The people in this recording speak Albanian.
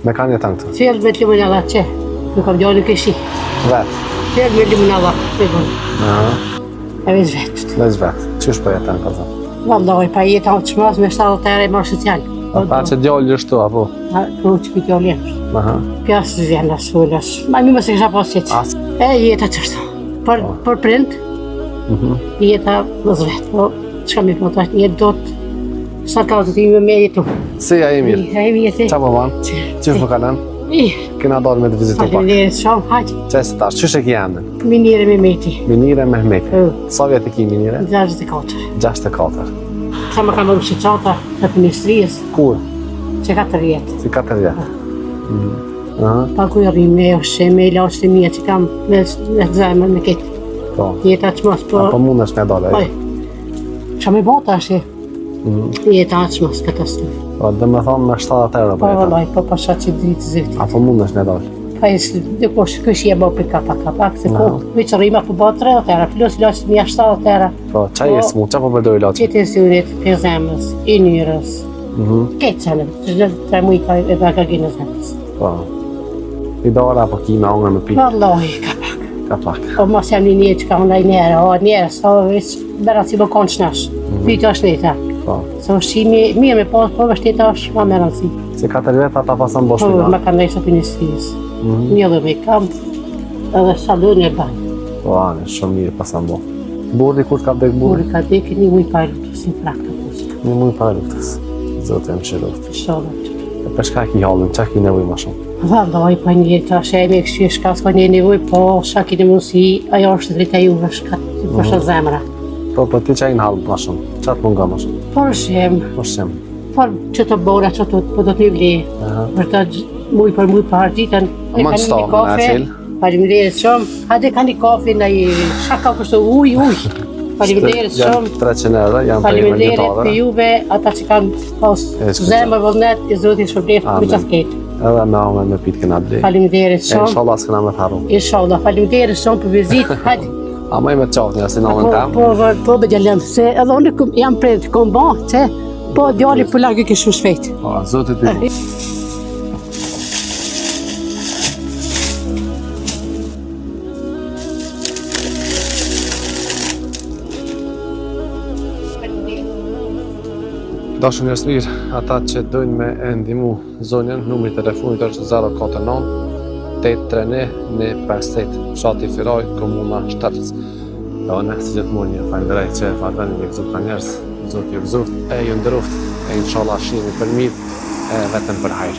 Me kanë jetan këtu? Fjell me të limonella që, nuk kam djallë në këshi. Vetë? Fjell me limonella, të bënë. E veç vetë. Veç vetë. Qysh po jetan këtu? Vallaj, pa jetan të shmas me 70 euro i marë social. Pa që djallë është tu, apo? Po që këtë djallë jeshtë. Pjasë të zjenë asë fullës. Ma mi më se kësha pas qëtë. E jeta qështë. Për prind, jeta më zvetë. Po, që kam i po të ashtë jetë do të sa ka të t'ime me jetu. Si, a e mirë? A e mirë, si. Qa po banë? Qysh po kalen? Kena dorë me të vizitu pak. Faleminderit shumë, haqë. Qesë tash, qysh e ki emnin? Minire Mehmeti. Minire Mehmeti. Sa vjetë i ki Minire? 64. 64. Sa më kam bërë shqeqata të ministrisë. Kur? Që 4 vjetë. Si 4 vjetë? Pa ku i rrim me oshe, me ilaçtë mija që kam me zajmër me këtë. Po. Jeta që mos, po... Po mund është me dole, e? Qa me bota është e? Jeta që mos, katastrofë. Po, dhe me thonë me 70 euro Po, vallaj, po pasha që dritë zëti. Apo mund është me dole? Pa e së dëkosh, kësh je bërë për kapak, se po, veç rrima po bërë 30 euro, plus ilaçtë mija 70 euro. Po, qa jesë mu, qa po përdoj ilaçtë? Qëtë e zyrit, për zemës, i njërës, këtë qënë, që gjithë të mujka e baka gjinë zemës. Po, i dora po ki me ongër me pi? Vallaj, kapak. Kapak. Po mos jam një që ka ndaj njerë, o njerë, sa veç, bera si më konë qënash, pyjtë është neta. Po. Se ushqimi, mirë me pas, po vështeta është ma me rëndësi. Si 4 vjetë ata pasan bosh Po, një ma ka ndaj sot ministrisë. Një dhe me kam, edhe salon e banjë. Po, anë, shumë mirë pasan bosh. Burri kur ka vdek burri? Burri ka vdekë një muj pa luftës, një frak të pusë. Një muj pa luftës. Zotë e më shiroft. Shodhë. E për shka ki halën, qa ki nevoj ma shumë? Vallaj, pa një të ashe e me kështu shka s'ka një nevoj, po shka ki një mundësi, ajo është drita juve shka të përshë zemra. Po, për ti qa i në halën ma shumë? Qa të munga ma shumë? Por shem, por që të bora që të po do t'mi vle, për të muj për muj për hargjitën, e ka një kafe, faleminderit shumë, hajde ka një kafe në i shaka kështu uj, faleminderit shumë, 300 euro, janë për i faleminderit për juve, ata që kanë pas zemër vëllnet, i zëti shpërblef për që s'ketë. Edhe me ome me pitë këna blej. Faleminderit shumë. Inshallah s'këna me të haru. Inshallah, faleminderit shumë për vizitë, hajde. A më i me të qafë një, si në në tem? Po, be gjallën, se edhe unë jam prejtë, kom ba, që, po, djali për largë kështu shpejt. Po, zotit i bu. Dashur njerëz mirë, ata që dojnë me e ndihmu zonjën, numri i telefonit është 049 831 158, fshati Firaj, komuna Shtrës. Do në si gjithmonë një falenderoj që fatani me këto njerëz, Zoti ju gëzoft, e ju nderoft, e inshallah shihemi për mirë, vetëm për hajër.